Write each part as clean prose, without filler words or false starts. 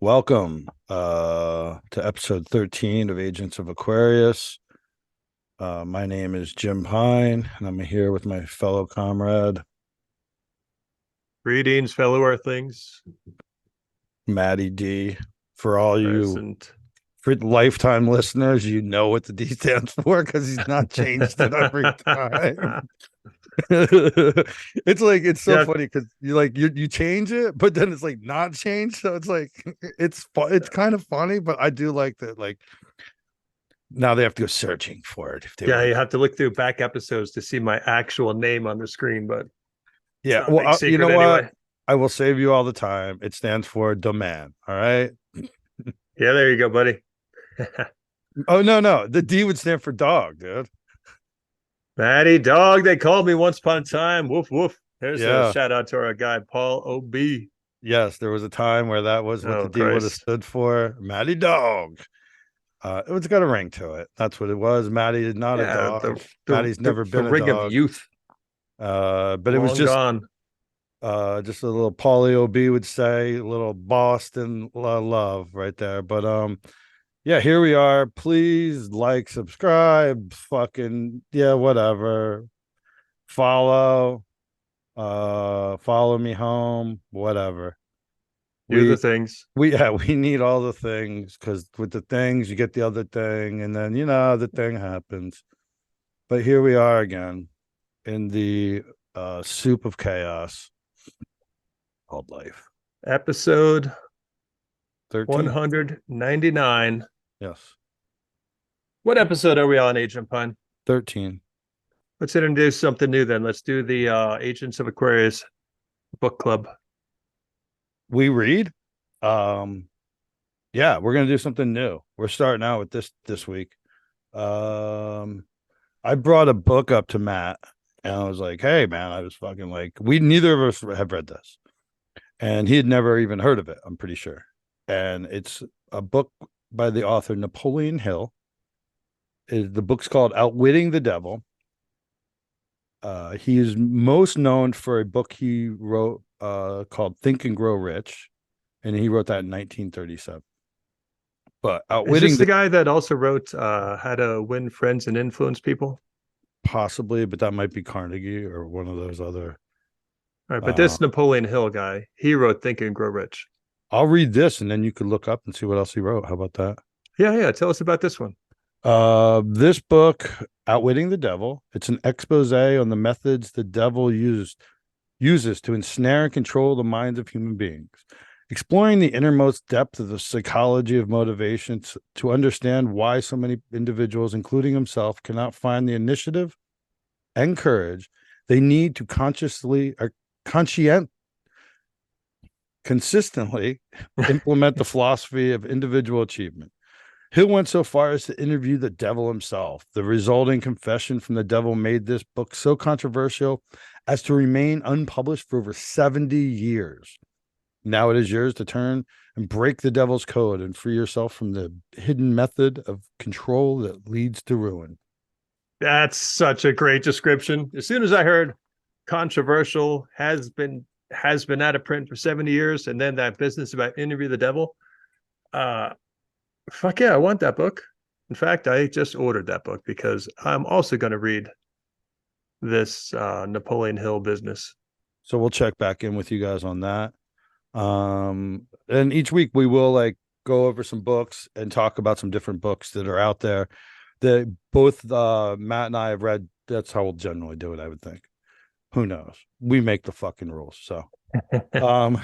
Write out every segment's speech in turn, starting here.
Welcome to episode 13 of Agents of Aquarius. My name is Jim Pine, and I'm here with my fellow comrade, Greetings, fellow Earthlings. Matty D. For all you Present. for lifetime listeners, you know what the D stands for because he's not changed it every time. It's so Yeah, funny because you change it, but then it's like not changed. So it's like it's kind of funny, but I do like that. Like now they have to go searching for it if they yeah, want. you have to look through back episodes to see my actual name on the screen, but it's Yeah. not a Well, big you know secret what? anyway. I will save you all the time. It stands for domain. All right. Yeah, there you go, buddy. Oh no. The D would stand for dog, dude. Matty Dog, they called me once upon a time. Woof woof. There's a Yeah. shout out to our guy Paul OB. Yes, there was a time where that was what the Oh D would have Christ. stood for. Matty Dog. It's got a ring to it. That's what it was. Matty is not a Yeah, dog. the Maddie's the, never the been a ring of dog. youth, But it was long gone. just a little Paulie OB would say, a little Boston love right there. But yeah, here we are. Please like, subscribe, fucking yeah, whatever. Follow, follow me home, whatever. Do the We things. we need all the things because with the things you get the other thing, and then the thing happens. But here we are again in the soup of chaos called life. Episode 13. 199. Yes. What episode are we on, Agent Pine? 13. Let's introduce something new then. Let's do the Agents of Aquarius book club. We read. Um, yeah, we're gonna do something new. We're starting out with this week. Um, I brought a book up to Matt and I was like, hey man, I was fucking like, we neither of us have read this. And he had never even heard of it, I'm pretty sure. And it's a book by the author Napoleon Hill. The book's called Outwitting the Devil. He is most known for a book he wrote called Think and Grow Rich, and he wrote that in 1937. But Is this Outwitting the the guy that also wrote How to Win Friends and Influence People? Possibly, but that might be Carnegie or one of those other. All right, but Uh, this Napoleon Hill guy, he wrote Think and Grow Rich. I'll read this, and then you could look up and see what else he wrote. How about that? Yeah, yeah. Tell us about this one. This book, Outwitting the Devil, it's an expose on the methods the devil uses to ensnare and control the minds of human beings, exploring the innermost depth of the psychology of motivations to understand why so many individuals, including himself, cannot find the initiative and courage they need to consistently implement the philosophy of individual achievement. Hill went so far as to interview the devil himself. The resulting confession from the devil made this book so controversial as to remain unpublished for over 70 years. Now it is yours to turn and break the devil's code and free yourself from the hidden method of control that leads to ruin. That's such a great description. As soon as I heard controversial has been out of print for 70 years, and then that business about interview the devil, uh, fuck yeah, I want that book. In fact, I just ordered that book because I'm also going to read this Napoleon Hill business. So we'll check back in with you guys on that. And each week we will like go over some books and talk about some different books that are out there that both Matt and I have read. That's how we'll generally do it, I would think. Who knows? We make the fucking rules. So um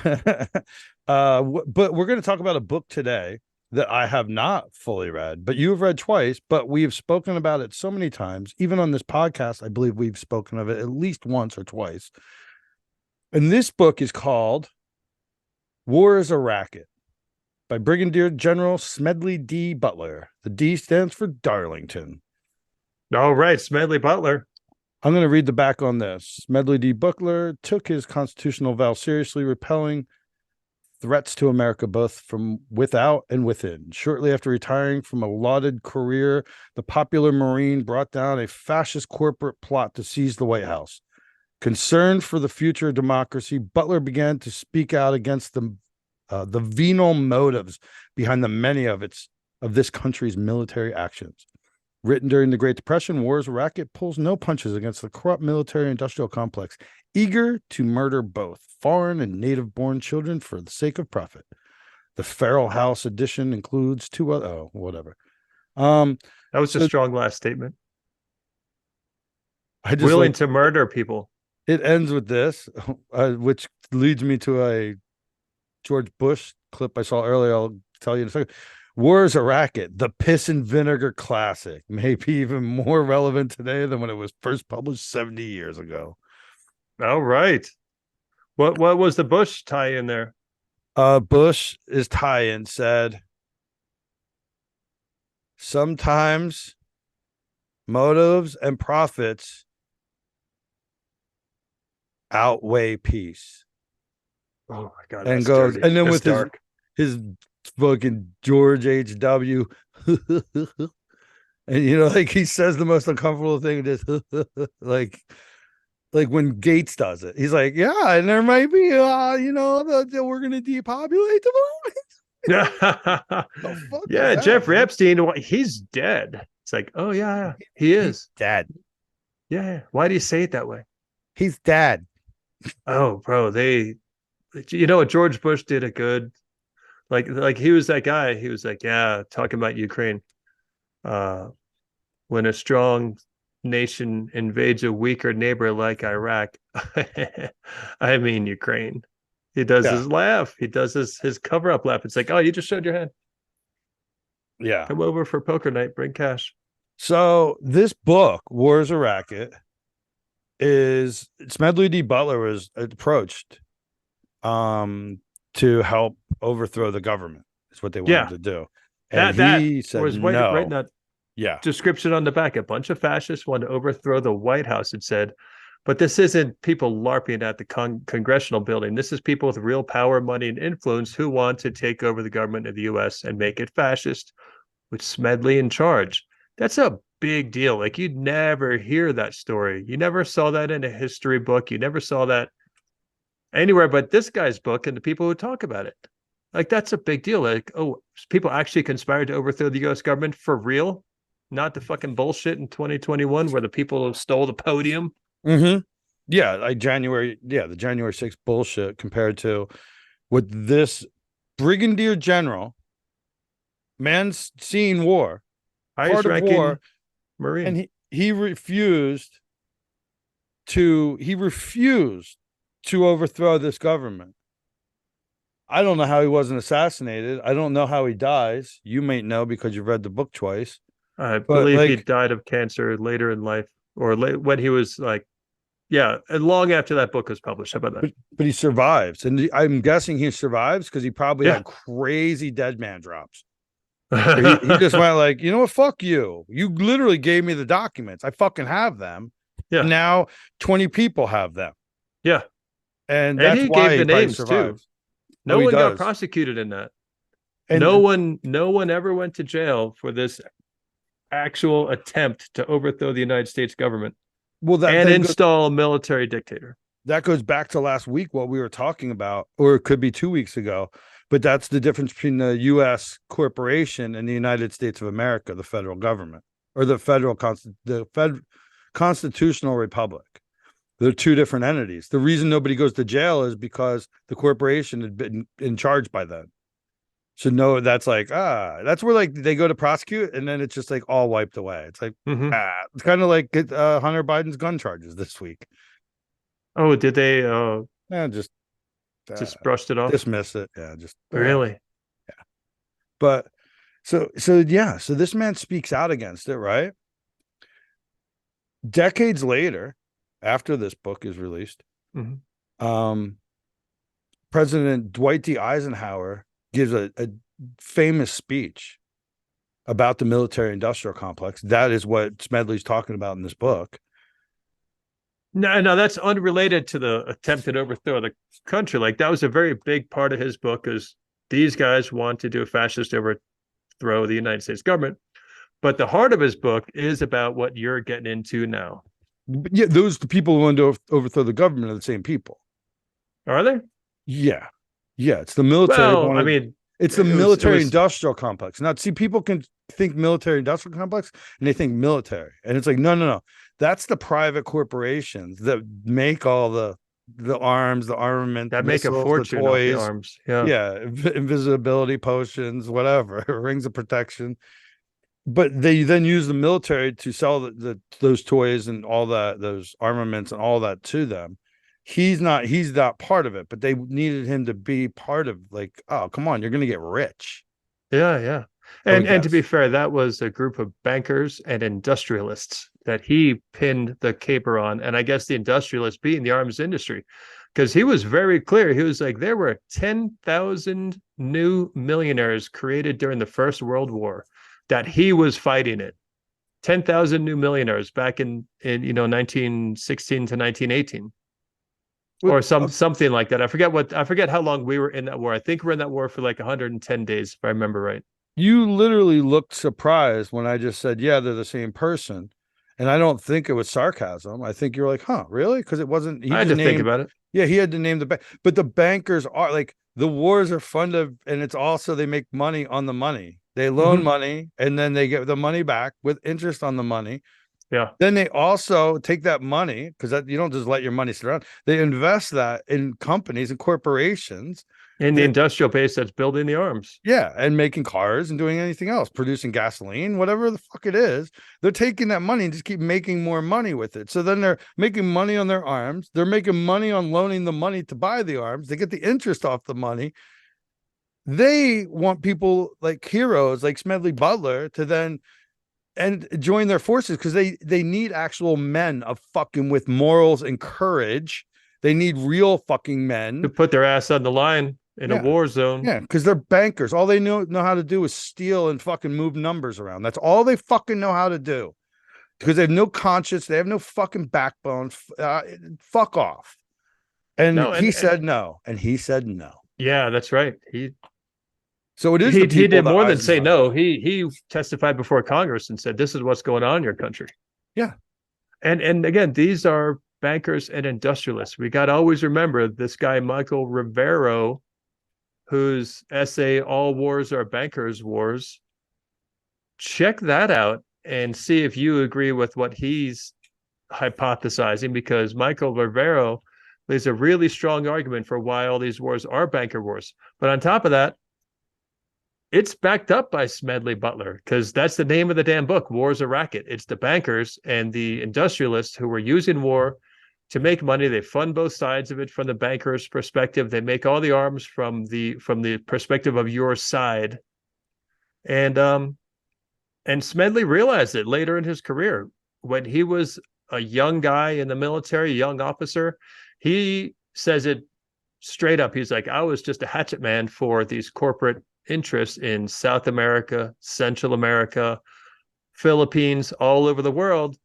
but we're going to talk about a book today that I have not fully read, but you have read twice, but we have spoken about it so many times. Even on this podcast, I believe we've spoken of it at least once or twice. And this book is called War is a Racket by Brigadier General Smedley D. Butler. The D stands for Darlington. All right, Smedley Butler. I'm going to read the back on this. Smedley D. Butler took his constitutional vow seriously, repelling threats to America both from without and within. Shortly after retiring from a lauded career, the popular Marine brought down a fascist corporate plot to seize the White House. Concerned for the future of democracy, Butler began to speak out against the the venal motives behind the many of this country's military actions. Written during the Great Depression, War's Racket pulls no punches against the corrupt military-industrial complex, eager to murder both foreign and native-born children for the sake of profit. The Feral House edition includes two other. Oh, whatever. That was a strong last statement. I just willing to murder people. It ends with this, which leads me to a George Bush clip I saw earlier. I'll tell you in a second. War is a Racket, the piss and vinegar classic, maybe even more relevant today than when it was first published 70 years ago. All right. What was the Bush tie in there? Bush's tie-in said, sometimes motives and profits outweigh peace. Oh my God. And goes, dirty. and then That's with his fucking George H.W. and like he says the most uncomfortable thing, just like when Gates does it, he's like, yeah, and there might be we're gonna depopulate the world. Yeah, Jeffrey Epstein, he's dead. It's like, oh yeah, he is dead. Yeah. Why do you say it that way? He's dead. Oh, bro, what George Bush did a good, like he was that guy. He was like, yeah, talking about Ukraine. When a strong nation invades a weaker neighbor like Iraq, I mean Ukraine. He does his laugh. He does his cover-up laugh. It's like, oh, you just showed your hand. Yeah. Come over for poker night. Bring cash. So this book, War is a Racket, is Smedley D. Butler was approached to help overthrow the government. Is what they wanted to do. And he said was no. Right, that description on the back. A bunch of fascists want to overthrow the White House, it said. But this isn't people LARPing at the congressional building. This is people with real power, money, and influence who want to take over the government of the U.S. and make it fascist, with Smedley in charge. That's a big deal. Like, you'd never hear that story. You never saw that in a history book. You never saw that anywhere but this guy's book and the people who talk about it. Like, that's a big deal. Like, oh, people actually conspired to overthrow the U.S. government for real, not the fucking bullshit in 2021 where the people stole the podium. Mm-hmm. Yeah, like the January 6th bullshit compared to what this brigadier general, man's seen war, highest ranking war, Marine, and he refused to overthrow this government. I don't know how he wasn't assassinated. I don't know how he dies. You may know because you've read the book twice. I believe he died of cancer later in life, or when he was like, and long after that book was published. How about that? But he survives, and I'm guessing he survives because he probably had crazy dead man drops. he just went like, you know what? Fuck you. You literally gave me the documents. I fucking have them. Yeah. Now 20 people have them. Yeah. And that's he why gave the names too. No one got prosecuted in that. And no one ever went to jail for this actual attempt to overthrow the United States government. And install a military dictator. That goes back to last week, what we were talking about, or it could be 2 weeks ago. But that's the difference between the U.S. corporation and the United States of America, the federal government, or the constitutional republic. They're two different entities. The reason nobody goes to jail is because the corporation had been in charge by then. So no, that's like, that's where like they go to prosecute and then it's just like all wiped away. It's like, it's kind of like Hunter Biden's gun charges this week. Oh, did they? Just brushed it off, dismiss it. Yeah, just really. Yeah, but so this man speaks out against it, right? Decades later, after this book is released, President Dwight D. Eisenhower gives a famous speech about the military-industrial complex. That is what Smedley's talking about in this book. No, that's unrelated to the attempted overthrow of the country. Like, that was a very big part of his book, is these guys want to do a fascist overthrow of the United States government. But the heart of his book is about what you're getting into now. Yeah, those people who want to overthrow the government are the same people. Are they? Yeah. Yeah, it's the military Well, I wanted. mean, It's the it military was industrial complex. Now, see, people can think military industrial complex and they think military, and it's like, no, no, no. That's the private corporations that make all the arms, the armament, the that make a missiles, the fortune off the toys. arms. Yeah. Yeah, invisibility potions, whatever, rings of protection. But they then use the military to sell those toys and all that, those armaments and all that to them. He's not part of it, but they needed him to be part of, like, oh, come on, you're gonna get rich. Yeah, yeah. I would And to be guess. fair, that was a group of bankers and industrialists that he pinned the caper on. And I guess the industrialists being the arms industry, because he was very clear. He was like, there were 10,000 new millionaires created during the First World War that he was fighting it. 10,000 new millionaires back in 1916 to 1918 What or something like that. I forget how long we were in that war. I think we're in that war for like 110 days, if I remember right. you literally looked surprised when I just said, yeah, they're the same person. And I don't think it was sarcasm. I think you're like, huh, really? Because it wasn't, he I had just to think named, about it. yeah, he had to name the bank. But the bankers are like, the wars are fun to, and it's also they make money on the money. They loan Mm-hmm. money and then they get the money back with interest on the money. Yeah. Then they also take that money, because you don't just let your money sit around. They invest that in companies and corporations In the that, industrial base that's building the arms. yeah, and making cars and doing anything else, producing gasoline, whatever the fuck it is. They're taking that money and just keep making more money with it. So then they're making money on their arms. They're making money on loaning the money to buy the arms. They get the interest off the money. They want people like heroes like Smedley Butler to then and join their forces, because they need actual men of fucking with morals and courage. They need real fucking To men. put their ass on the line in a Yeah. war zone. Yeah, because they're bankers. All they know how to do is steal and fucking move numbers around. That's all they fucking know how to do. Because they have no conscience, they have no fucking backbone. Fuck off. And No, he said no, and he said no. yeah, that's right. So it is the He people did that more than say Eisenhower. no. He testified before Congress and said, "This is what's going on in your country." Yeah. And again, these are bankers and industrialists. We got to always remember this guy Michael Rivero, whose essay "All Wars Are Bankers' Wars." Check that out and see if you agree with what he's hypothesizing, because Michael Rivero lays a really strong argument for why all these wars are banker wars. But on top of that, it's backed up by Smedley Butler, because that's the name of the damn book, War's a Racket. It's the bankers and the industrialists who were using war to make money. They fund both sides of it from the bankers' perspective. They make all the arms from the perspective of your side. And Smedley realized it later in his career when he was a young guy in the military, a young officer. He says it straight up. He's like, I was just a hatchet man for these corporate interests in South America, Central America, Philippines, all over the world.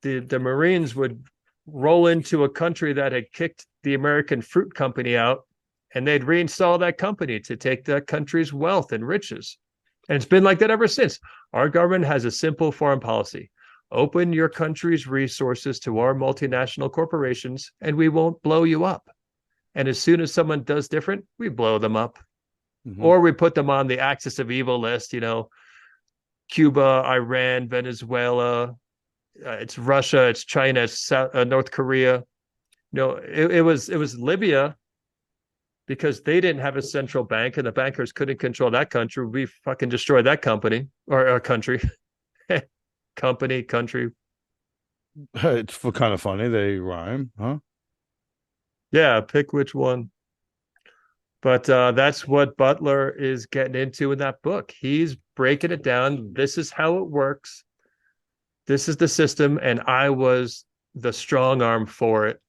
The Marines would roll into a country that had kicked the American fruit company out, and they'd reinstall that company to take that country's wealth and riches. And it's been like that ever since. Our government has a simple foreign policy. Open your country's resources to our multinational corporations, and we won't blow you up. And as soon as someone does different, we blow them up. Mm-hmm. Or we put them on the axis of evil list, Cuba, Iran, Venezuela, it's Russia, it's China, it's North Korea. It was Libya, because they didn't have a central bank and the bankers couldn't control that country. We fucking destroyed that company or country. Country. It's kind of funny. They rhyme, huh? Yeah, pick which one. But that's what Butler is getting into in that book. He's breaking it down. This is how it works. This is the system, and I was the strong arm for it.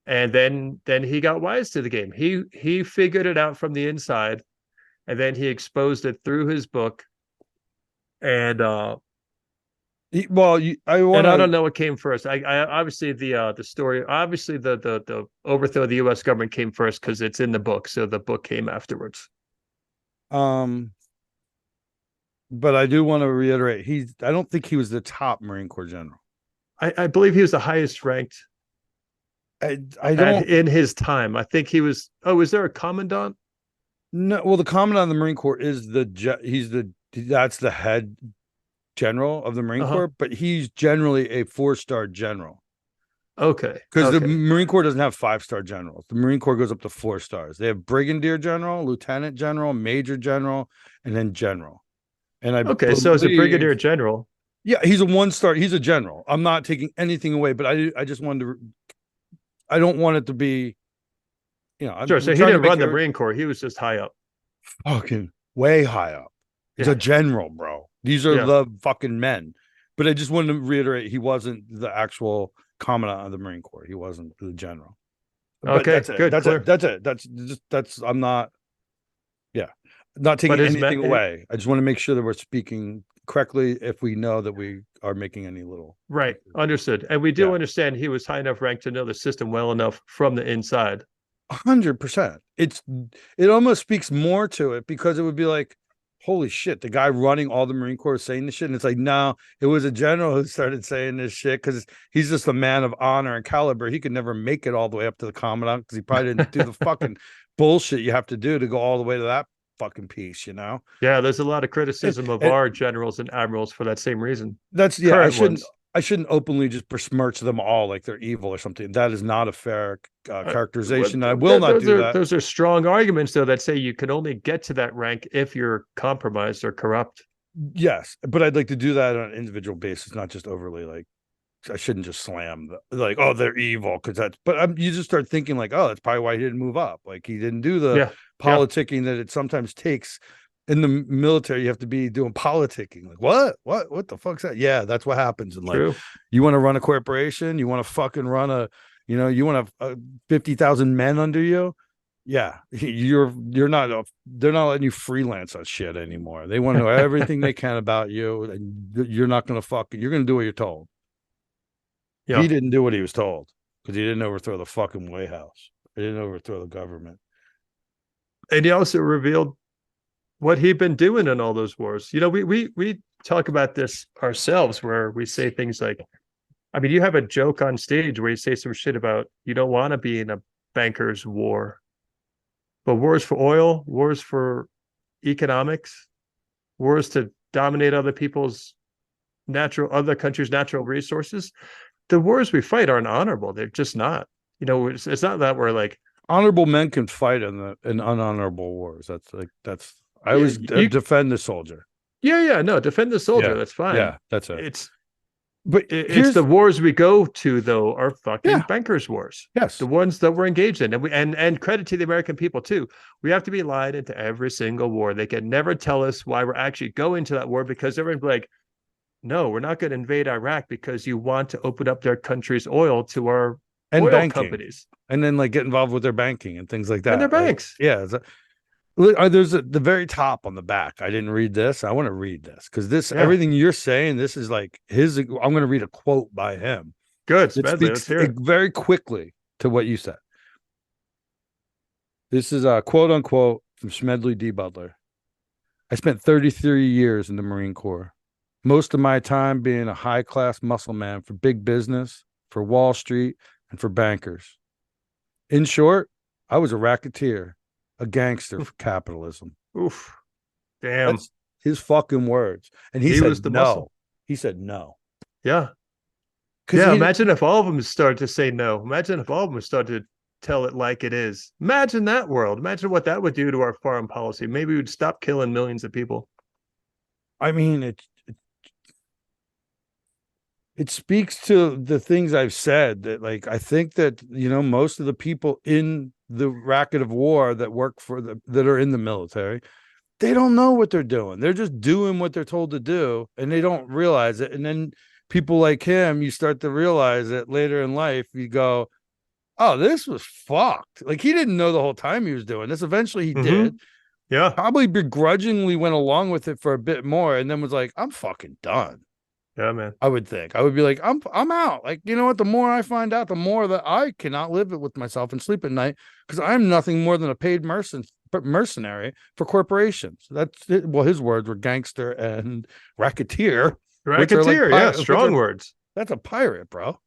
And then he got wise to the game. He figured it out from the inside, and then he exposed it through his book. And I and want I to. don't know what came first. I obviously the story, obviously the overthrow of the U.S. government came first because it's in the book. So the book came afterwards. But I do want to reiterate, I don't think he was the top Marine Corps general. I believe he was the highest ranked I don't in his time. I think he was. Oh, is there a commandant? No, well, the commandant of the Marine Corps is that's the head general of the Marine Uh-huh. Corps, but he's generally a 4-star general. Okay. Because the Okay. Marine Corps doesn't have 5-star generals. The Marine Corps goes up to 4 stars. They have brigadier general, lieutenant general, major general, and then general. And I Okay. So as a brigadier believe, general, yeah, he's a 1-star. He's a general. I'm not taking anything away, but I just wanted to. I don't want it to be, sure. we're So he trying to didn't make run the it Marine Corps. He was just high up. fucking way high up. He's Yeah. a general, bro. These are Yeah. the fucking men. But I just wanted to reiterate, he wasn't the actual commandant of the Marine Corps. He wasn't the general. But Okay. that's it. Good. That's it. Clear. That's it. That's I'm not, yeah, not But taking his anything away. I just want to make sure that we're speaking correctly if we know that we are making any little. right. Understood. And we do Yeah, understand he was high enough rank to know the system well enough from the inside. 100%. It almost speaks more to it because it would be like, holy shit, the guy running all the Marine Corps is saying this shit. And it's like, no, it was a general who started saying this shit because he's just a man of honor and caliber. He could never make it all the way up to the commandant because he probably didn't do the fucking bullshit you have to do to go all the way to that fucking piece, you know? Yeah. There's a lot of And, criticism of and our generals and admirals for that same reason. that's, yeah, Current ones. I shouldn't openly just besmirch them all like they're evil or something. That is not a fair Well, characterization. I will not those do are that. those are strong arguments, though, that say you can only get to that rank if you're compromised or corrupt. Yes, but I'd like to do that on an individual basis, not just overly like I shouldn't just slam like, oh, they're evil because that's. But you just start thinking like, oh, that's probably why he didn't move up. Like he didn't do the Yeah, yeah, politicking that it sometimes takes in the military. You have to be doing politicking. Like what the fuck's that? Yeah, that's what happens. And like, true. you want to run a corporation, you want to fucking run you want to have 50,000 men under you. Yeah, you're not they're not letting you freelance on shit anymore. They want to know everything they can about you, and you're not going to you're going to do what you're told. He Yeah, didn't do what he was told because he didn't overthrow the fucking White House. He didn't overthrow the government. and he also revealed what he'd been doing in all those wars. We talk about this ourselves, where we say things like, I mean, you have a joke on stage where you say some shit about you don't want to be in a banker's war, but wars for oil, wars for economics, wars to dominate other countries' natural resources. The wars we fight aren't honorable. They're just not. It's not that we're like, Honorable men can fight in unhonorable wars. That's I yeah, always you, defend the soldier. yeah, no, defend the soldier. Yeah, That's fine. yeah, that's it. It's But it's the here's wars we go to, though, are fucking yeah, bankers' wars. The yes, ones that we're engaged in, and credit to the American people too. We have to be lied into every single war. They can never tell us why we're actually going to that war because everyone's like, no, we're not going to invade Iraq because you want to open up their country's oil to our and oil banking, companies and then like get involved with their banking and things like and their that. Like banks. yeah, there's the very top on the back. I didn't read this. I want to read this because Yeah, everything you're saying. This is like his. I'm going to read a quote by him. good, It Smedley. Let's speaks hear it. very quickly to what you said. This is a quote unquote from Smedley D. Butler. I spent 33 years in the Marine Corps, most of my time being a high class muscle man for big business, for Wall Street, and for bankers. In short, I was a racketeer, a gangster for capitalism. Oof, damn. That's his fucking words. And he He said was the muscle. no. He said no. Yeah, Because yeah. he Imagine if all of them started to say no. Imagine if all of them started to tell it like it is. Imagine that world. Imagine what that would do to our foreign policy. Maybe we'd stop killing millions of people. I mean it speaks to the things I've said that like I think that most of the people in the racket of war that work that are in the military, they don't know what they're doing. They're just doing what they're told to do and they don't realize it. And then people like him, you start to realize that later in life, you go, oh, this was fucked. Like he didn't know the whole time he was doing this. Eventually he did. Yeah, Probably begrudgingly went along with it for a bit more and then was like, I'm fucking done. yeah, man. I would think I would be like, I'm out. Like, you know what? The more I find out, the more that I cannot live it with myself and sleep at night because I'm nothing more than a paid mercenary for corporations. That's it. Well, his words were gangster and racketeer, which are like Racketeer, yeah, strong words. that's a pirate, bro.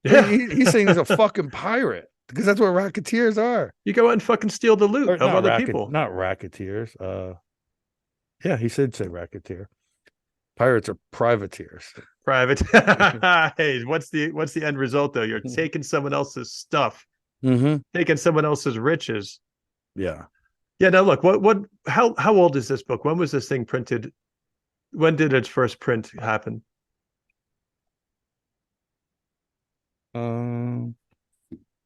Yeah. He's saying he's a fucking pirate. because that's what racketeers are. You go out and fucking steal the loot Or of other people. not racketeers. Yeah, he said say racketeer. Pirates are privateers. Private. Hey, what's the end result though? You're taking someone else's stuff, taking someone else's riches. Yeah. Yeah. Now look, how old is this book? When was this thing printed? When did its first print happen? Oh,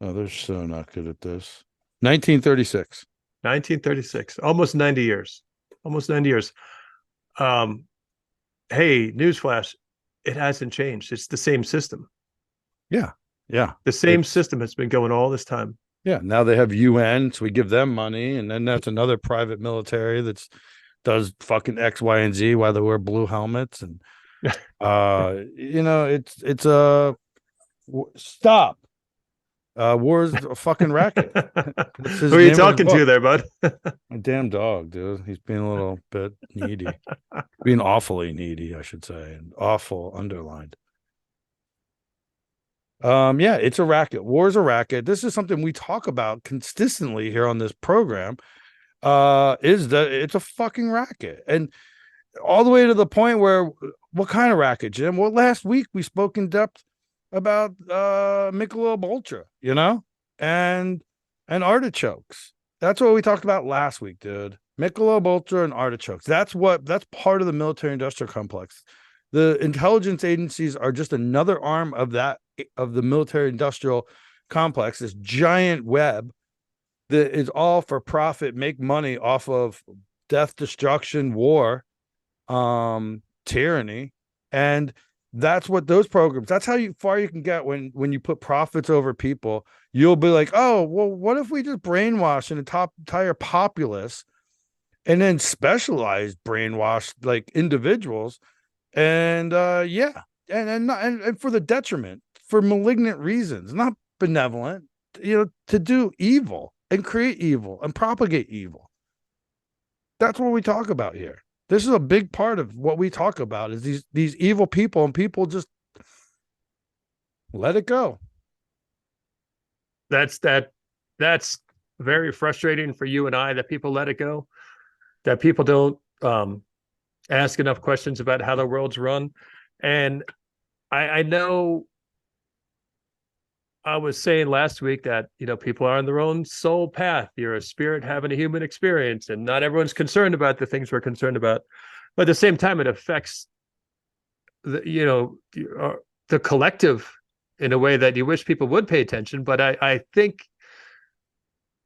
they're so not good at this. 1936. 1936. Almost 90 years. Almost 90 years. Hey, newsflash, it hasn't changed. It's the same system. Yeah. Yeah. The same system has been going all this time. Yeah. Now they have UN, so we give them money, and then that's another private military that's does fucking X, Y, and Z while they wear blue helmets. And it's a stop. War's a fucking racket. Who are you talking to there, bud? A damn dog, dude. He's being a little bit needy. Being awfully needy, I should say, and awful underlined. Yeah, it's a racket. War's a racket. This is something we talk about consistently here on this program. Is that it's a fucking racket, and all the way to the point where what kind of racket, Jim? Well, last week we spoke in depth about Michelob Ultra, and artichokes. That's what we talked about last week, dude. Michelob Ultra and artichokes. That's part of the military industrial complex. The intelligence agencies are just another arm of the military industrial complex, this giant web that is all for profit, make money off of death, destruction, war, tyranny. And that's what those programs, that's how far you can get when you put profits over people. You'll be like, oh, well, what if we just brainwash an entire populace and then specialized brainwash like individuals? And and for the detriment, for malignant reasons, not benevolent, to do evil and create evil and propagate evil. That's what we talk about here. This is a big part of what we talk about is these evil people, and people just let it go. That's very frustrating for you and I, that people let it go, that people don't ask enough questions about how the world's run. And I know I was saying last week that, people are on their own soul path. You're a spirit having a human experience, and not everyone's concerned about the things we're concerned about. But at the same time, it affects the collective in a way that you wish people would pay attention. But I think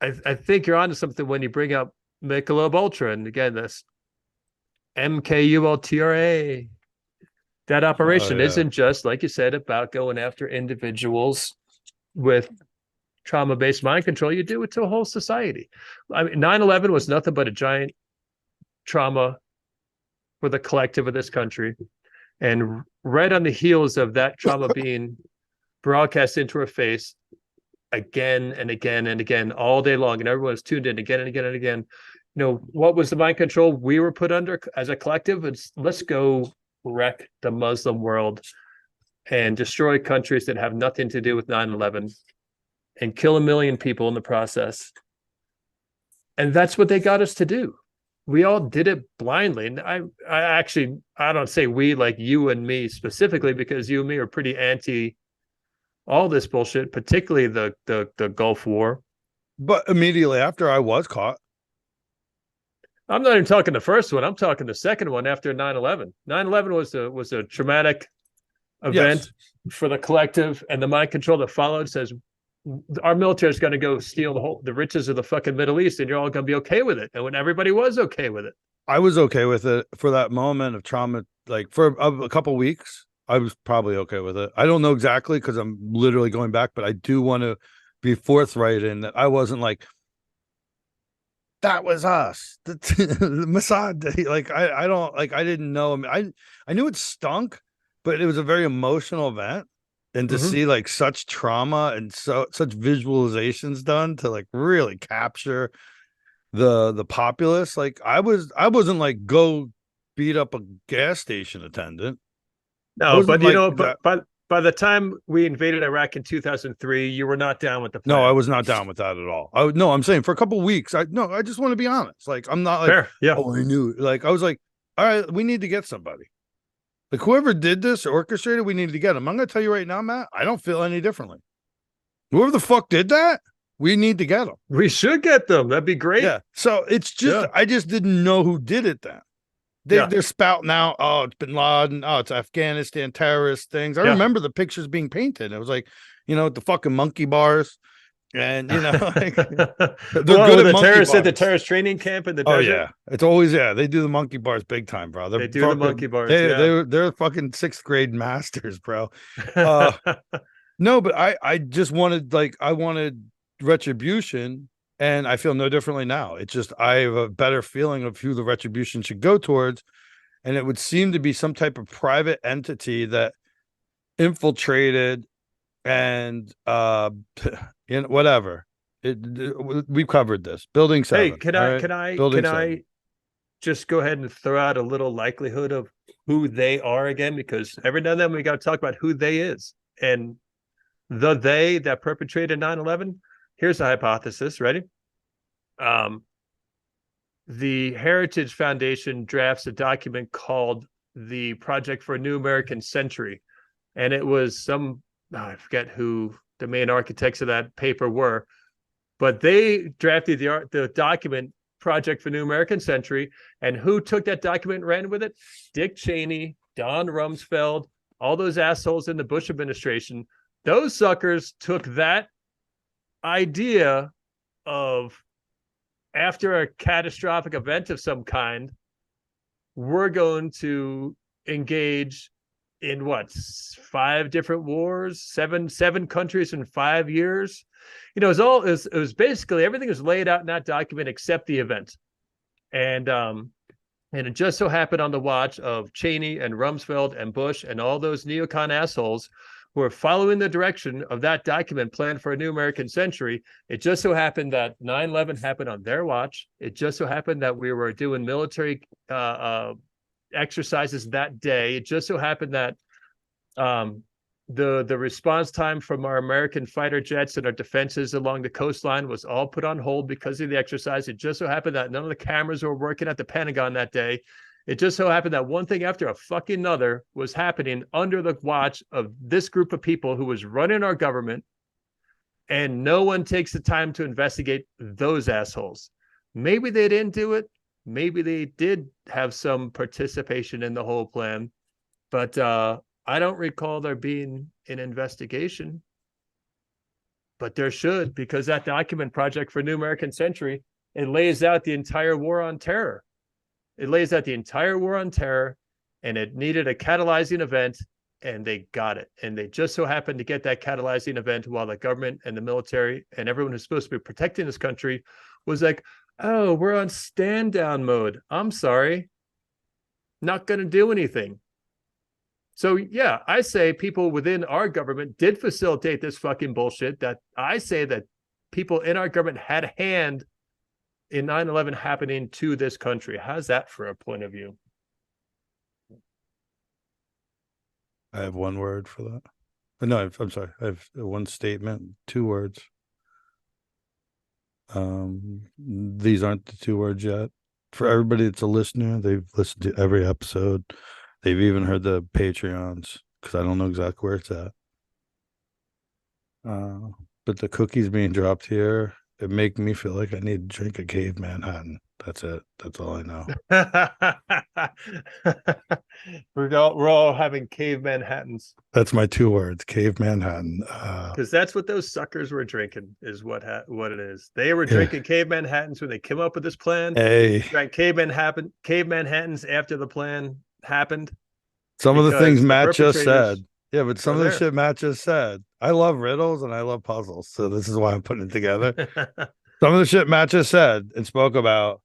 you're onto something when you bring up Michelob Ultra. And again, this MKULTRA, that operation isn't just, like you said, about going after individuals with trauma-based mind control. You do it to a whole society. I mean, 9/11 was nothing but a giant trauma for the collective of this country. And right on the heels of that trauma being broadcast into our face again and again and again all day long, and everyone's tuned in again and again and again. What was the mind control we were put under as a collective? It's let's go wreck the Muslim world and destroy countries that have nothing to do with 9/11 and kill 1 million people in the process. And that's what they got us to do. We all did it blindly. And I don't say we like you and me specifically, because you and me are pretty anti all this bullshit, particularly the Gulf War. But immediately after, I was caught. I'm not even talking the first one. I'm talking the second one after 9/11. 9/11 was a traumatic event for the collective, and the mind control that followed says our military is going to go steal the riches of the fucking Middle East, and you're all going to be okay with it. And when everybody was okay with it, I was okay with it for that moment of trauma. Like for a couple of weeks, I was probably okay with it. I don't know exactly because I'm literally going back, but I do want to be forthright in that I wasn't like, that was us, the Mossad. Like I don't like, I didn't know. I knew it stunk, but it was a very emotional event, and to see like such trauma and such visualizations done to like really capture the populace. Like I wasn't like go beat up a gas station attendant. no, but like but By the time we invaded Iraq in 2003, you were not down with the plan. No, I was not down with that at all. No, I'm saying for a couple of weeks. I just want to be honest. Like, I'm not like, Fair, yeah. oh, I knew. Like, I was like, all right, we need to get somebody. Like, whoever did this, orchestrated, we need to get them. I'm going to tell you right now, Matt, I don't feel any differently. Whoever the fuck did that, we need to get them. We should get them. That'd be great. Yeah. So it's just, I just didn't know who did it then. They're spouting out, oh, it's Bin Laden, oh, it's Afghanistan terrorist things. I remember the pictures being painted. It was like, the fucking monkey bars. And like, they're good at the terrorists bars. at the terrorist training camp in the desert. desert. Yeah, it's always they do the monkey bars big time, bro. They do the monkey bars. They're fucking 6th grade masters, bro. No, but I just wanted I wanted retribution, and I feel no differently now. It's just I have a better feeling of who the retribution should go towards, and it would seem to be some type of private entity that infiltrated and whatever. We've covered this. Building 7. Hey, can I just go ahead and throw out a little likelihood of who they are again? Because every now and then we got to talk about who they is. And they that perpetrated 9/11, here's a hypothesis. Ready? The Heritage Foundation drafts a document called the Project for a New American Century. And it was I forget who the main architects of that paper were, but they drafted the document Project for New American Century. And who took that document and ran with it? Dick Cheney, Don Rumsfeld, all those assholes in the Bush administration. Those suckers took that idea of, after a catastrophic event of some kind, we're going to engage in 5 different wars, seven countries in 5 years. It was basically everything was laid out in that document except the event. And it just so happened on the watch of Cheney and Rumsfeld and Bush and all those neocon assholes who are following the direction of that document planned for a new American century. It just so happened that 9/11 happened on their watch. It just so happened that we were doing military exercises that day. It just so happened that the response time from our American fighter jets and our defenses along the coastline was all put on hold because of the exercise. It just so happened that none of the cameras were working at the Pentagon that day. It just so happened that one thing after a fucking another was happening under the watch of this group of people who was running our government, and no one takes the time to investigate those assholes. Maybe they didn't do it. Maybe they did have some participation in the whole plan, but I don't recall there being an investigation. But there should, because that document, Project for New American Century, it lays out the entire war on terror. It lays out the entire war on terror, and it needed a catalyzing event, and they got it. And they just so happened to get that catalyzing event while the government and the military and everyone who's supposed to be protecting this country was like, oh, we're on stand down mode. I'm sorry. Not going to do anything. So, yeah, I say people within our government did facilitate this fucking bullshit. That I say that people in our government had a hand in 9/11 happening to this country. How's that for a point of view? I have one word for that. No, I'm sorry. I have one statement, 2 words. These aren't the 2 words yet. For everybody that's a listener, they've listened to every episode. They've even heard the Patreons, because I don't know exactly where it's at. But the cookies being dropped here, it make me feel like I need to drink a Cave Manhattan. That's it. That's all I know. We're all having Cave Manhattans. That's my 2 words, Cave Manhattan. Because that's what those suckers were drinking, is what it is. They were drinking Cave Manhattans when they came up with this plan. Hey, drank Cave Manhattans after the plan happened. Some of the things Matt just said. Yeah, but some of the shit Matt just said. I love riddles and I love puzzles, so this is why I'm putting it together. Some of the shit Matt just said and spoke about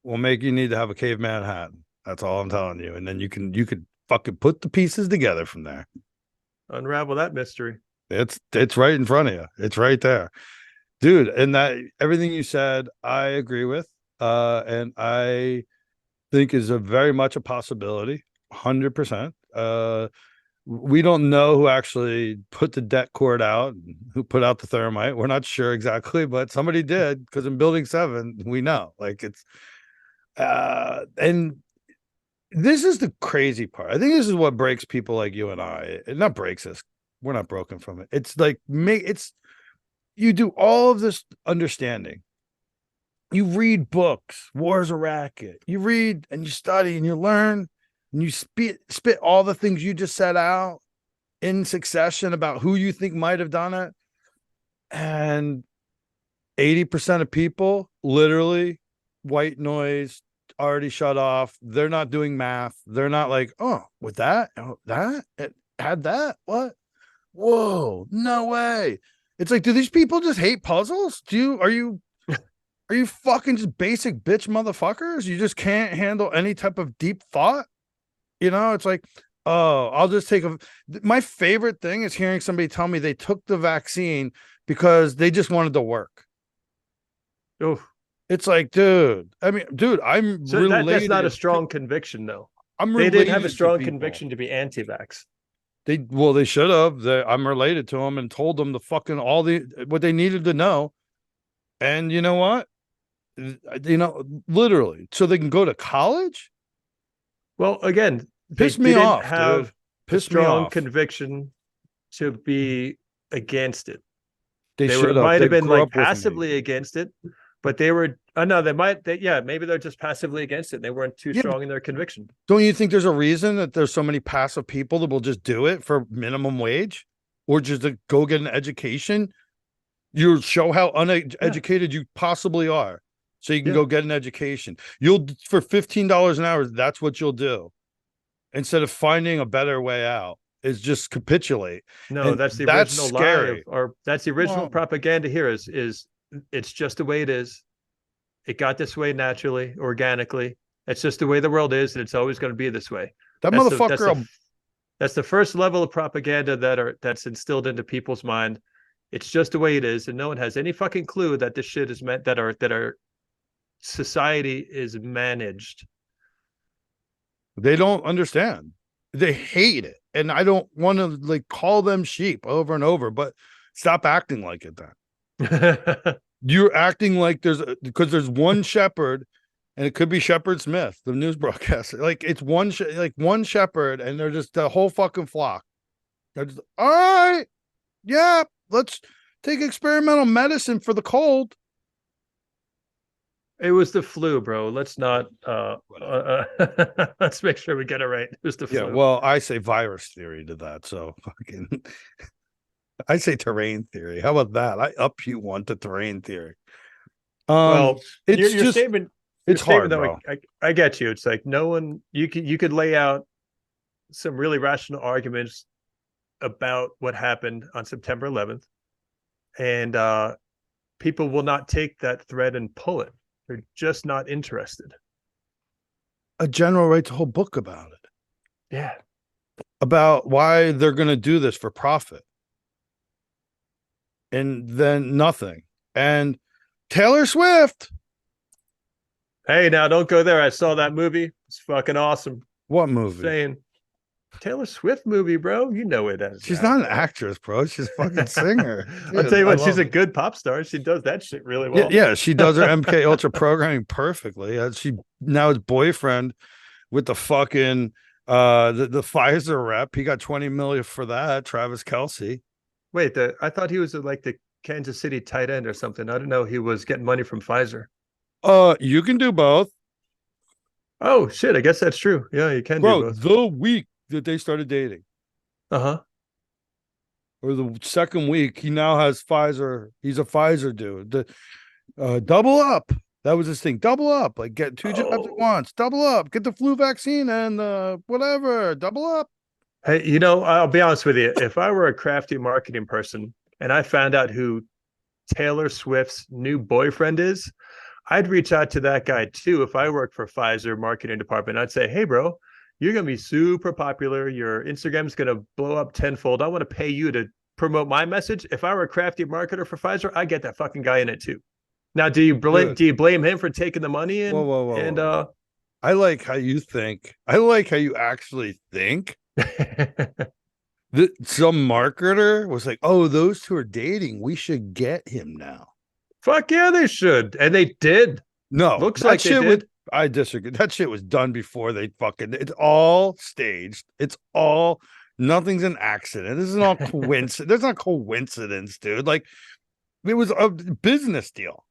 will make you need to have a Cave Manhattan. That's all I'm telling you. And then you could fucking put the pieces together from there. Unravel that mystery. It's right in front of you. It's right there. Dude, and that everything you said, I agree with. And I think is very much a possibility. 100%. We don't know who actually put the det cord out, who put out the thermite. We're not sure exactly, but somebody did, because in building 7, we know. Like, it's and this is the crazy part. I think this is what breaks people like you and I. It not breaks us. We're not broken from it. It's like you do all of this understanding. You read books, War's a Racket. You read and you study and you learn and you spit all the things you just set out in succession about who you think might have done it. And 80% of people, literally, white noise, already shut off. They're not doing math. They're not like, oh, with that, it had that. What? Whoa, no way. It's like, do these people just hate puzzles? Are you fucking just basic bitch motherfuckers? You just can't handle any type of deep thought? It's like, oh, I'll just take my favorite thing is hearing somebody tell me they took the vaccine because they just wanted to work. Oh, it's like, dude, I'm that's not a strong conviction, though. They didn't have a strong conviction to be anti-vax. They should have. I'm related to them and told them what they needed to know. And you know what? Literally, so they can go to college. Well, again, piss me off. Have a strong conviction to be against it. They might have been like passively against it, but they were. No, maybe they're just passively against it. They weren't too strong in their conviction. Don't you think there's a reason that there's so many passive people that will just do it for minimum wage, or just to go get an education? You show how uneducated you possibly are, so you can go get an education. You'll for $15 an hour. That's what you'll do, instead of finding a better way out. Is just capitulate. No, and that's the original lie, or that's the original propaganda here. Is it's just the way it is. It got this way naturally, organically. It's just the way the world is, and it's always going to be this way. That's the first level of propaganda that's instilled into people's mind. It's just the way it is, and no one has any fucking clue that this shit is meant that our society is managed. They don't understand. They hate it, and I don't want to like call them sheep over and over, but stop acting like it then. You're acting like because there's one shepherd, and it could be Shepherd Smith, the news broadcaster. Like it's one shepherd, and they're just the whole fucking flock. They're just, all right, yeah, let's take experimental medicine for the cold. It was the flu, bro. Let's not let's make sure we get it right. It was the flu. Yeah, well, I say virus theory to that, so fucking I say terrain theory. How about that? I up you one to terrain theory. Well, it's your statement. It's hard, though. I get you. It's like no one. You could lay out some really rational arguments about what happened on September 11th, and people will not take that thread and pull it. They're just not interested. A general writes a whole book about it. Yeah, about why they're going to do this for profit. And then nothing. And Taylor Swift. Hey, now don't go there. I saw that movie. It's fucking awesome. What movie? Saying Taylor Swift movie, bro. You know it as. She's not an actress, bro. She's a fucking singer. Dude, I'll tell you what, she's a good pop star. She does that shit really well. Yeah, she does her MK Ultra programming perfectly. She now is boyfriend with the fucking the Pfizer rep. He got 20 million for that. Travis Kelce. Wait, I thought he was like the Kansas City tight end or something. I didn't know he was getting money from Pfizer. You can do both. Oh shit, I guess that's true. Yeah, you can do both. The week that they started dating. Uh-huh. Or the second week, he now has Pfizer. He's a Pfizer dude. Double up. That was his thing. Double up. Like get 2 jobs at once. Double up. Get the flu vaccine and whatever. Double up. Hey, I'll be honest with you. If I were a crafty marketing person and I found out who Taylor Swift's new boyfriend is, I'd reach out to that guy too. If I work for Pfizer marketing department, I'd say, hey, bro, you're going to be super popular. Your Instagram's going to blow up tenfold. I want to pay you to promote my message. If I were a crafty marketer for Pfizer, I'd get that fucking guy in it too. Now, do you blame him for taking the money? And, I like how you think. I like how you actually think. Some marketer was like, "Oh, those two are dating. We should get him now." Fuck yeah, they should. And they did. No, Looks that like they shit was. did. I disagree. That shit was done before they fucking. It's all staged. It's all. Nothing's an accident. This is all coincidence. There's not coincidence, dude. Like it was a business deal.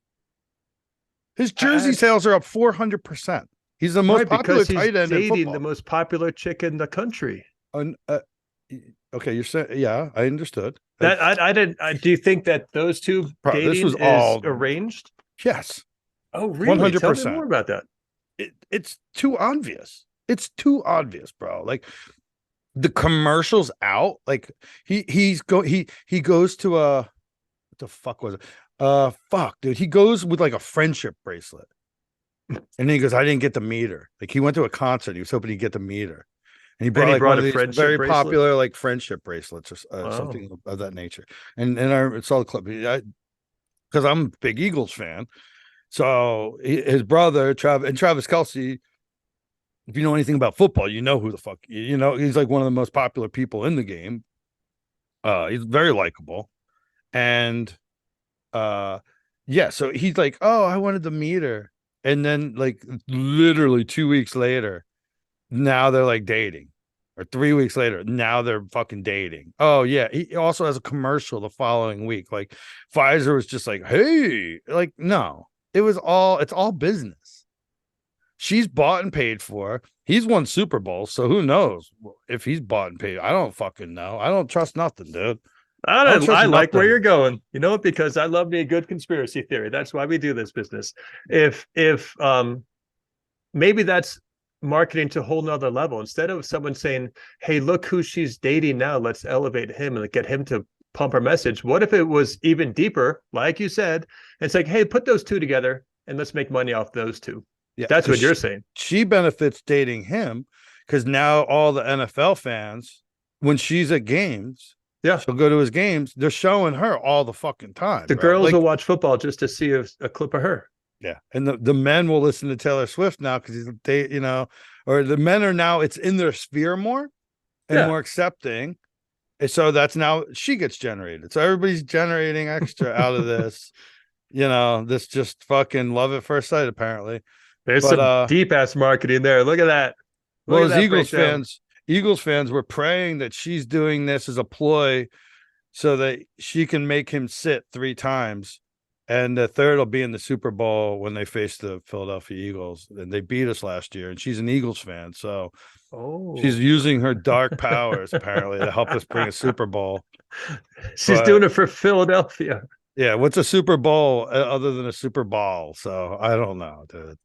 His jersey sales are up 400%. He's the most Right, popular because he's tight end in dating the football. most popular chick in the country. Okay, you're saying, yeah, I understood. That I didn't. Do you think that those two This dating was is all arranged? yes, Oh, really? Tell me 100%. more about that. It's too obvious. It's too obvious, bro. Like the commercials out. Like he goes to a what the fuck was it? Fuck, dude. He goes with like a friendship bracelet, and then he goes, "I didn't get to meet her." Like he went to a concert. He was hoping he'd get to meet her. And he brought like one a of these friendship very bracelet? popular like friendship bracelets or Wow. something of that nature. And I saw the clip because I'm a big Eagles fan. So his brother Travis Kelce, if you know anything about football, you know who the fuck you know. He's like one of the most popular people in the game. He's very likable, and yeah. So he's like, "Oh, I wanted to meet her," and then like literally 2 weeks later, now they're like dating. Or 3 weeks later, now they're fucking dating. Oh yeah, he also has a commercial the following week. Like Pfizer was just like, "Hey," like no, it's all business. She's bought and paid for. He's won Super Bowls, so who knows if he's bought and paid? I don't fucking know. I don't trust nothing, dude. I don't trust I like where nothing. you're going. You know, because I love me a good conspiracy theory. That's why we do this business. If maybe that's marketing to a whole nother level. Instead of someone saying, "Hey, look who she's dating now. Let's elevate him and get him to pump our message." What if it was even deeper, like you said? It's like, "Hey, put those two together and let's make money off those two." Yeah, That's what you're saying. She benefits dating him because now all the NFL fans, when she's at games, yeah, she'll go to his games. They're showing her all the fucking time. The bro. girls Like, will watch football just to see a clip of her. yeah, and the men will listen to Taylor Swift now because they, or the men are now it's in their sphere more and more accepting. And so that's now she gets generated. So everybody's generating extra out of this. This just fucking love at first sight, apparently. There's But some deep ass marketing there. Look at that. Well, as Eagles fans were praying that she's doing this as a ploy so that she can make him sit 3 times. And the third will be in the Super Bowl when they face the Philadelphia Eagles. And they beat us last year. And she's an Eagles fan. So she's using her dark powers, apparently, to help us bring a Super Bowl. She's doing it for Philadelphia. Yeah. What's a Super Bowl other than a Super Bowl? So I don't know, dude.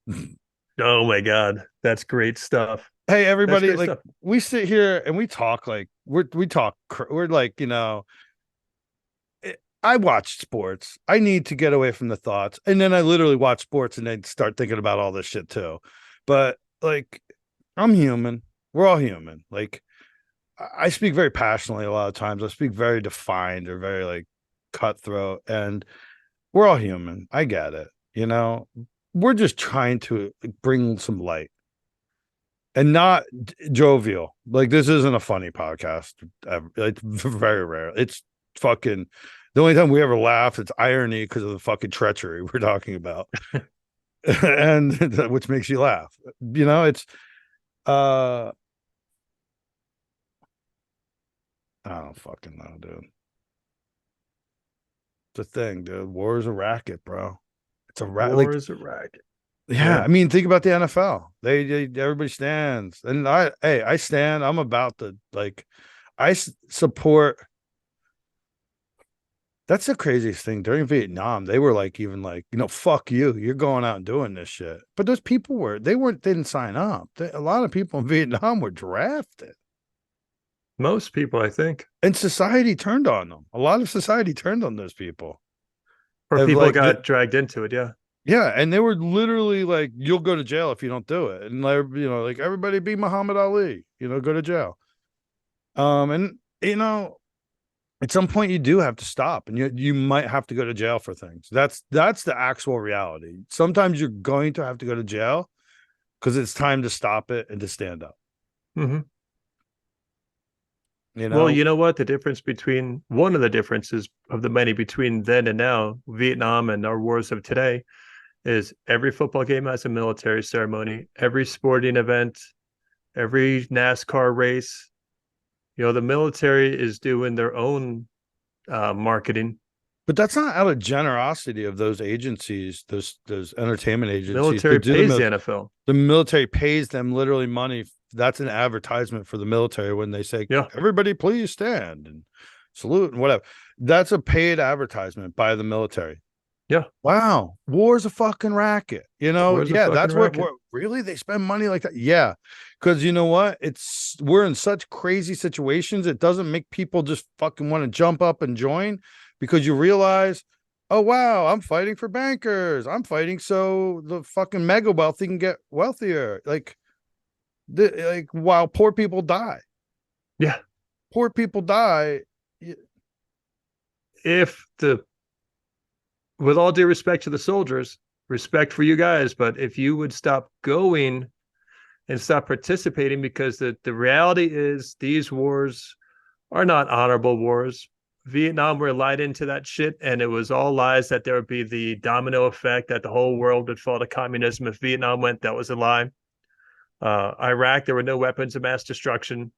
Oh, my God. That's great stuff. Hey, everybody, like stuff. We sit here and we talk like we're like, I watch sports. I need to get away from the thoughts. And then I literally watch sports and then start thinking about all this shit too. But like, I'm human. We're all human. Like, I speak very passionately a lot of times. I speak very defined or very like cutthroat. And we're all human. I get it. We're just trying to bring some light. And not jovial. Like, this isn't a funny podcast. It's very rare. It's fucking the only time we ever laugh. It's irony because of the fucking treachery we're talking about, and which makes you laugh. It's I don't fucking know, dude. It's a thing, dude. War is a racket, bro. It's a racket. War is a racket. Yeah, I mean, think about the NFL. They everybody stands, and I stand. I'm about to support. That's the craziest thing. During Vietnam, they were like, even like, fuck you. You're going out and doing this shit. But those people they didn't sign up. A lot of people in Vietnam were drafted. Most people, I think. And society turned on them. A lot of society turned on those people. Or people got dragged into it. Yeah. Yeah, and they were literally like, "You'll go to jail if you don't do it," and like everybody be Muhammad Ali, go to jail. And at some point you do have to stop, and you might have to go to jail for things. That's the actual reality. Sometimes you're going to have to go to jail because it's time to stop it and to stand up. Mm-hmm. You Well, know, you know what? One of the differences of the many between then and now, Vietnam and our wars of today, is every football game has a military ceremony, every sporting event, every NASCAR race. The military is doing their own marketing. but that's not out of generosity of those agencies, those entertainment agencies to Military do pays the NFL. the military pays them literally money. That's an advertisement for the military when they say, Yeah. everybody please stand and salute and whatever. That's a paid advertisement by the military. Yeah. Wow. War's a fucking racket. Where's the Yeah, fucking that's what racket? really they spend money like that. Yeah. Because you know what? We're in such crazy situations. It doesn't make people just fucking want to jump up and join because you realize, oh wow, I'm fighting for bankers. I'm fighting so the fucking mega wealthy can get wealthier. Like while poor people die. Yeah. Poor people die. If the With all due respect to the soldiers, respect for you guys, but if you would stop going and stop participating, because the reality is these wars are not honorable wars. Vietnam were lied into that shit, and it was all lies that there would be the domino effect that the whole world would fall to communism if Vietnam went. That was a lie. Iraq, there were no weapons of mass destruction.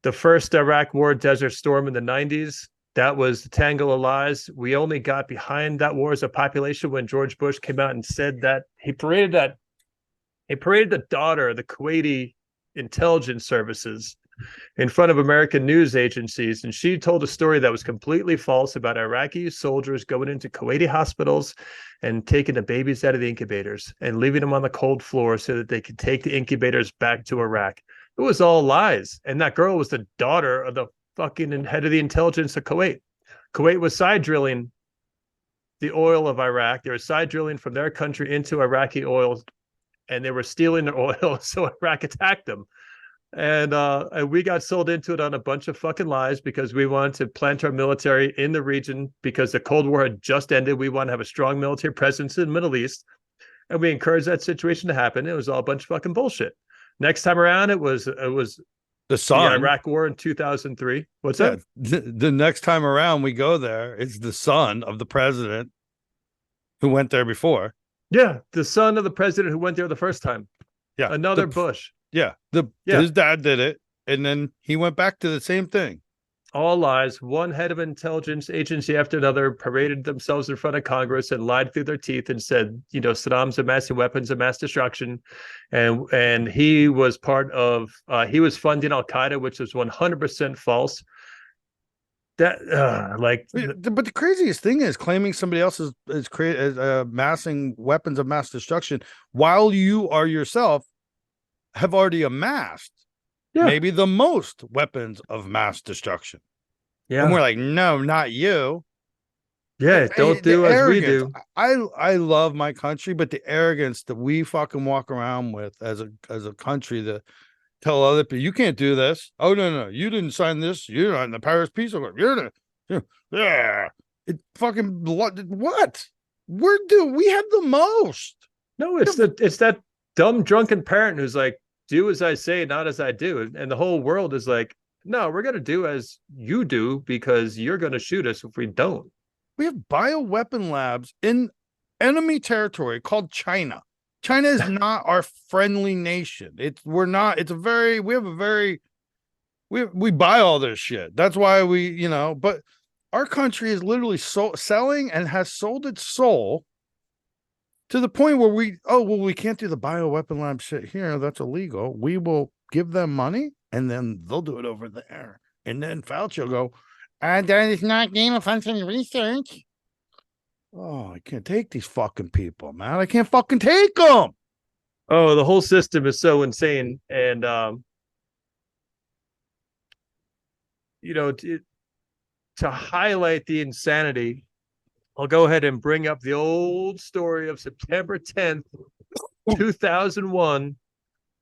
The first Iraq war, Desert Storm in the 90s, that was the tangle of lies. We only got behind that war as a population when George Bush came out and said that he paraded the daughter of the Kuwaiti intelligence services in front of American news agencies. And she told a story that was completely false about Iraqi soldiers going into Kuwaiti hospitals and taking the babies out of the incubators and leaving them on the cold floor so that they could take the incubators back to Iraq. It was all lies. And that girl was the daughter of the fucking head of the intelligence of Kuwait. Kuwait was side drilling the oil of Iraq. They were side drilling from their country into Iraqi oil, and they were stealing their oil. So Iraq attacked them. And we got sold into it on a bunch of fucking lies because we wanted to plant our military in the region because the Cold War had just ended. We want to have a strong military presence in the Middle East. And we encouraged that situation to happen. It was all a bunch of fucking bullshit. Next time around, it was the Iraq War in 2003. What's that? The next time around we go there, it's the son of the president who went there before. Yeah, the son of the president who went there the first time. Yeah, another Bush. Yeah, his dad did it, and then he went back to the same thing. All lies. One head of intelligence agency after another paraded themselves in front of Congress and lied through their teeth and said, Saddam's amassing weapons of mass destruction, and he was he was funding Al Qaeda, which was 100% false. But the craziest thing is claiming somebody else is amassing weapons of mass destruction while you are yourself have already amassed maybe the most weapons of mass destruction. Yeah. And we're like, no, not you. Yeah, don't do as we do. I love my country, but the arrogance that we fucking walk around with as a country that tell other people, you can't do this. Oh, no, you didn't sign this. You're not in the Paris Peace Accord. Yeah. It fucking, what? We have the most. No, it's that dumb drunken parent who's like, do as I say, not as I do. And the whole world is like, no, we're going to do as you do because you're going to shoot us if we don't. We have bioweapon labs in enemy territory called China. China is not our friendly nation. We buy all this shit. That's why but our country is literally selling and has sold its soul to the point where we can't do the bioweapon lab shit here. That's illegal. We will give them money and then they'll do it over there. And then Fauci will go, that is not gain of function research. Oh, I can't take these fucking people, man. I can't fucking take them. Oh, the whole system is so insane. And, to highlight the insanity, I'll go ahead and bring up the old story of September 10th, 2001,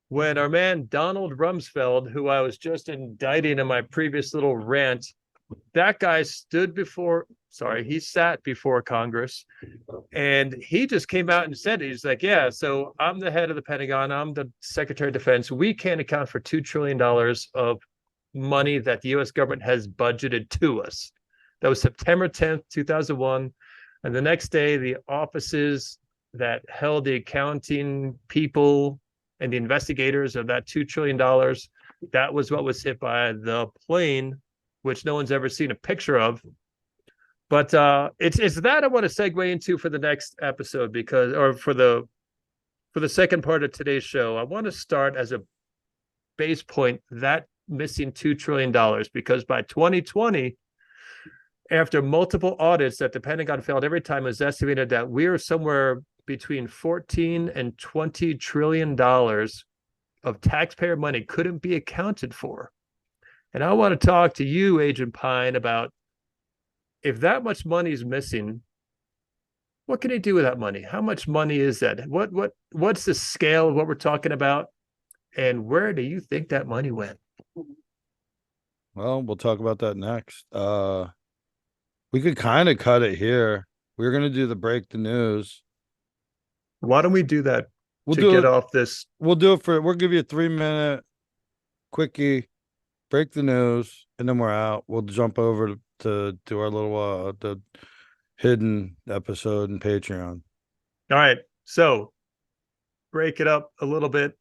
when our man Donald Rumsfeld, who I was just indicting in my previous little rant, that guy he sat before Congress, and he just came out and said, he's like, yeah, so I'm the head of the Pentagon. I'm the Secretary of Defense. We can't account for $2 trillion of money that the US government has budgeted to us. That was September 10th, 2001. And the next day, the offices that held the accounting people and the investigators of that $2 trillion, that was what was hit by the plane, which no one's ever seen a picture of. But it's that I want to segue into for the next episode, because, or for the second part of today's show, I want to start as a base point that missing $2 trillion, because by 2020, after multiple audits that the Pentagon failed every time, it was estimated that we're somewhere between 14 and 20 trillion dollars of taxpayer money couldn't be accounted for. And I want to talk to you, Agent Pine, about if that much money is missing, what can he do with that money? How much money is that? What's the scale of what we're talking about? And where do you think that money went? Well, we'll talk about that next. We could kind of cut it here. We're gonna do the break the news. Why don't we do that We'll to do get it. off this? We'll do it for. We'll give you a 3-minute quickie, break the news, and then we're out. We'll jump over to do our little the hidden episode in Patreon. All right. So break it up a little bit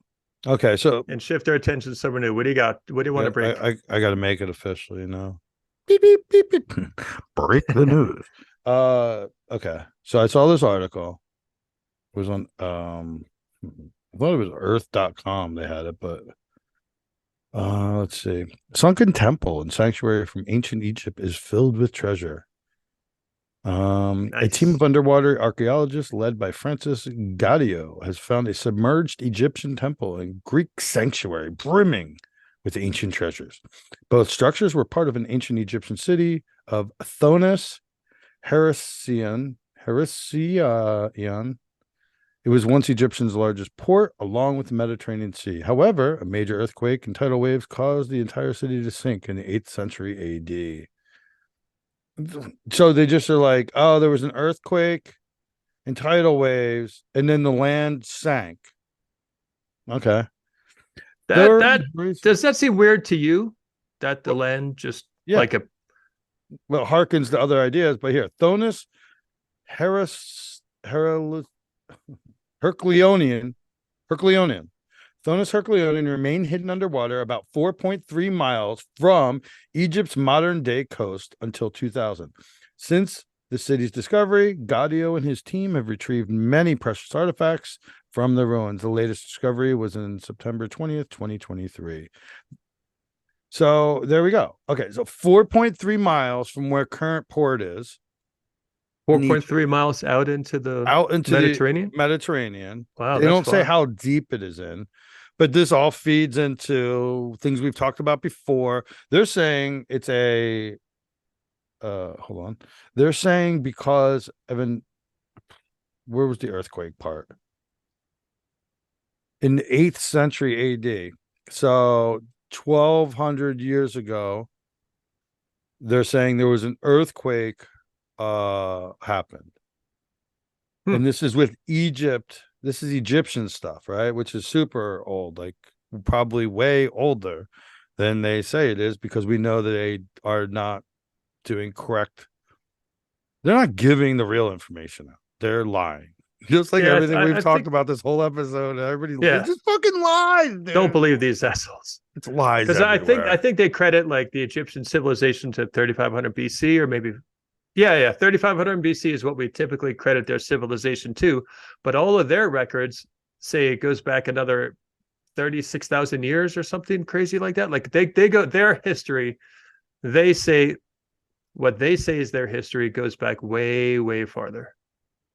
Okay, so and shift our attention somewhere new. What do you got? What do you want to break? I got to make it official, you know. Beep beep beep beep. Break the news. Okay. So I saw this article. It was on I thought it was earth.com they had it, but let's see. Sunken temple and sanctuary from ancient Egypt is filled with treasure. A team of underwater archaeologists led by Francis Gadio has found a submerged Egyptian temple and Greek sanctuary brimming with ancient treasures. Both structures were part of an ancient Egyptian city of Thonis Heraceion. It was once Egyptian's largest port, along with the Mediterranean Sea. However, a major earthquake and tidal waves caused the entire city to sink in the 8th century AD. So they just are like, oh, there was an earthquake and tidal waves, and then the land sank. Okay. Does that seem weird to you? That the land just like a harkens to other ideas, but here, Thonis Herculeonian. Thonis Herculeonian remained hidden underwater about 4.3 miles from Egypt's modern-day coast until 2000. Since the city's discovery, Gadio and his team have retrieved many precious artifacts from the ruins. The latest discovery was in September 20th, 2023. So there we go. Okay, so 4.3 miles from where current port is. 4.3 miles out into the Mediterranean? Mediterranean. Wow. They don't say how deep it is in, but this all feeds into things we've talked about before. They're saying it's a hold on. They're saying because where was the earthquake part? In the 8th century AD. So 1200 years ago, they're saying there was an earthquake happened. And this is with Egypt. This is Egyptian stuff, right? Which is super old, like probably way older than they say it is, because we know that they are not doing correct. They're not giving the real information out. They're lying. Just like everything we've talked about this whole episode. Everybody just fucking lies, dude. Don't believe these assholes. It's lies. Because I think they credit like the Egyptian civilization to 3500 BC, or maybe 3500 BC is what we typically credit their civilization to, but all of their records say it goes back another 36,000 years or something crazy like that. Like they go, their history, they say what they say is their history goes back way, way farther.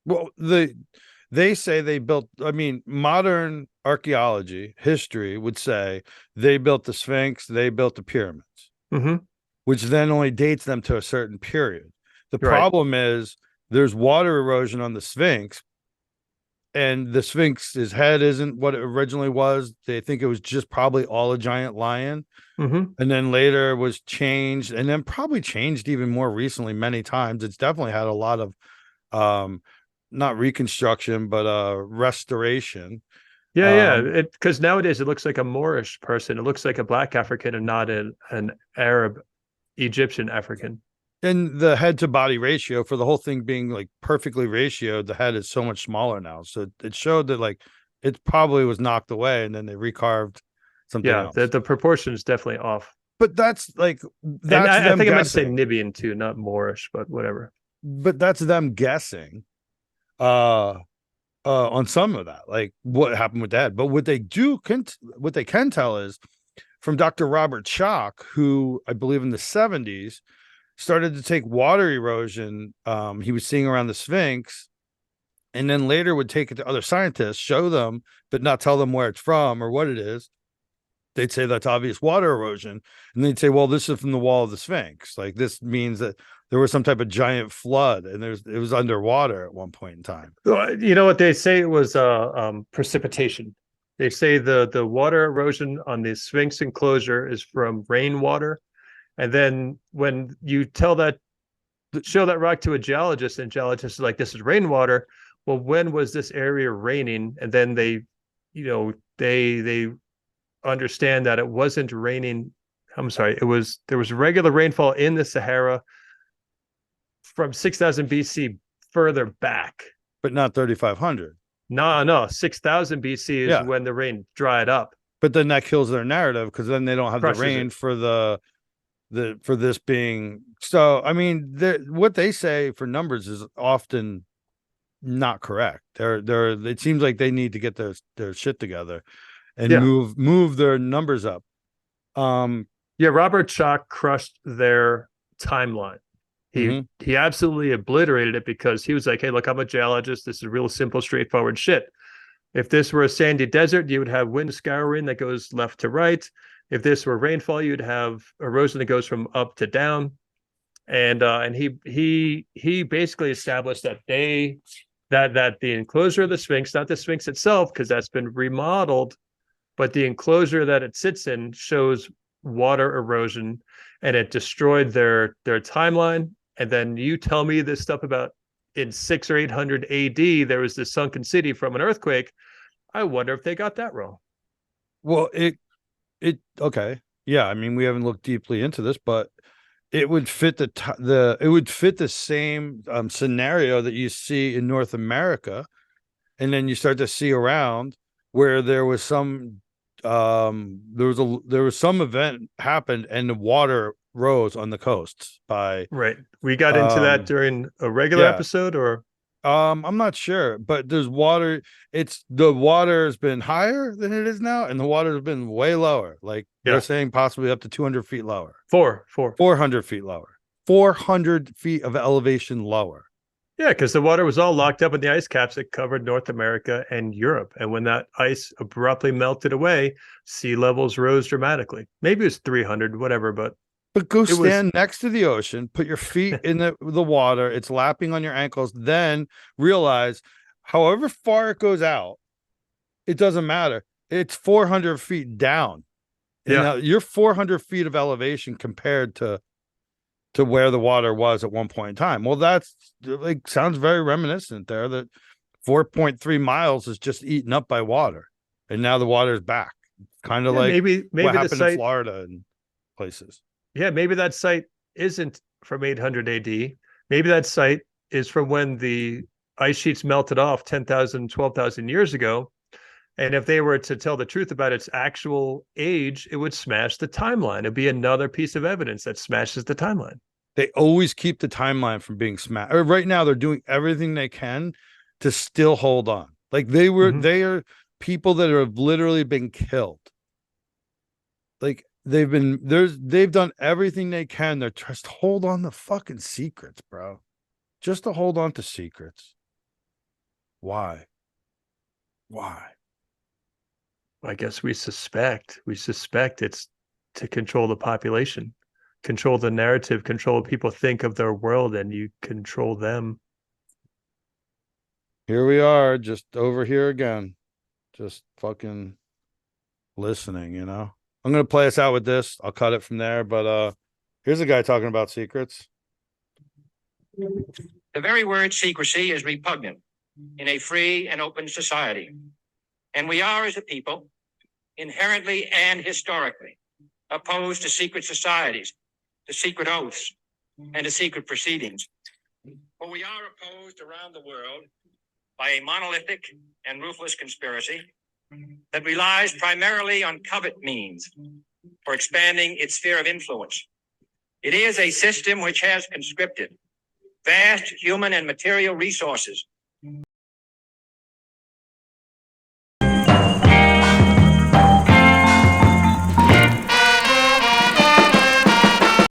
Well, they say they built, I mean, modern archaeology history would say they built the Sphinx, they built the pyramids, which then only dates them to a certain period. The problem is there's water erosion on the Sphinx, and the Sphinx's head isn't what it originally was. They think it was just probably all a giant lion. And then later it was changed, and then probably changed even more recently many times. It's definitely had a lot of not reconstruction, but restoration. Yeah. It because nowadays it looks like a Moorish person. It looks like a black African and not an Arab, Egyptian African. And the head to body ratio for the whole thing being like perfectly ratioed, the head is so much smaller now. So it showed that like it probably was knocked away and then they recarved something Yeah, else. the proportion is definitely off. But that's like And that's I them think I meant to say guessing. Nibian too, not Moorish, but whatever. But that's them guessing uh on some of that, like what happened with that. But what they can tell is from Dr. Robert Schoch, who I believe in the 70s started to take water erosion he was seeing around the Sphinx, and then later would take it to other scientists, show them, but not tell them where it's from or what it is. They'd say that's obvious water erosion. And they'd say, well, this is from the wall of the Sphinx. Like this means that there was some type of giant flood and it was underwater at one point in time. You know what they say it was precipitation. They say the water erosion on the Sphinx enclosure is from rainwater. And then when you show that rock to a geologist, and geologist is like, this is rainwater. Well, when was this area raining? And then they understand that it wasn't raining. I'm sorry, there was regular rainfall in the Sahara from 6,000 BC further back. But not 3,500. No, 6,000 BC is Yeah. when the rain dried up. But then that kills their narrative because then they don't have the rain for for this being so. I mean, what they say for numbers is often not correct. It seems like they need to get their shit together and move their numbers up. Robert Schoch crushed their timeline. He absolutely obliterated it because he was like, hey, look, I'm a geologist. This is real simple, straightforward shit. If this were a sandy desert, you would have wind scouring that goes left to right. If this were rainfall, you'd have erosion that goes from up to down. And he basically established that that the enclosure of the Sphinx, not the Sphinx itself, because that's been remodeled, but the enclosure that it sits in shows water erosion, and it destroyed their timeline. And then you tell me this stuff about in 600 or 800 AD, there was this sunken city from an earthquake. I wonder if they got that wrong. Well, okay. Yeah, I mean, we haven't looked deeply into this, but it would fit it would fit the same scenario that you see in North America, and then you start to see around where there was some there was some event happened and the water rose on the coasts by right. We got into that during a regular episode, or I'm not sure, but there's water. The water has been higher than it is now, and the water has been way lower. Like they're saying, possibly up to 200 feet lower. 400 feet lower. 400 feet of elevation lower. Yeah, because the water was all locked up in the ice caps that covered North America and Europe. And when that ice abruptly melted away, sea levels rose dramatically. Maybe it was 300, whatever, but go stand next to the ocean, put your feet in the water, it's lapping on your ankles, then realize however far it goes out, it doesn't matter. It's 400 feet down. And now you're 400 feet of elevation compared to where the water was at one point in time. Well, that's like sounds very reminiscent there that 4.3 miles is just eaten up by water. And now the water is back. Kind of like maybe what happened in Florida and places. Yeah, maybe that site isn't from 800 AD. Maybe that site is from when the ice sheets melted off 10,000, 12,000 years ago. And if they were to tell the truth about its actual age, it would smash the timeline. It'd be another piece of evidence that smashes the timeline. They always keep the timeline from being smashed. Right now, they're doing everything they can to still hold on. Like they are people that have literally been killed. Like they've done everything they can. They're just hold on to fucking secrets, bro. Just to hold on to secrets. Why? I guess we suspect it's to control the population, control the narrative, control what people think of their world, and you control them. Here we are, just over here again, just fucking listening, you know? I'm going to play us out with this. I'll cut it from there, but here's a guy talking about secrets. The very word secrecy is repugnant in a free and open society. And we are, as a people, inherently and historically opposed to secret societies, to secret oaths, and to secret proceedings. For we are opposed around the world by a monolithic and ruthless conspiracy that relies primarily on covert means for expanding its sphere of influence. It is a system which has conscripted vast human and material resources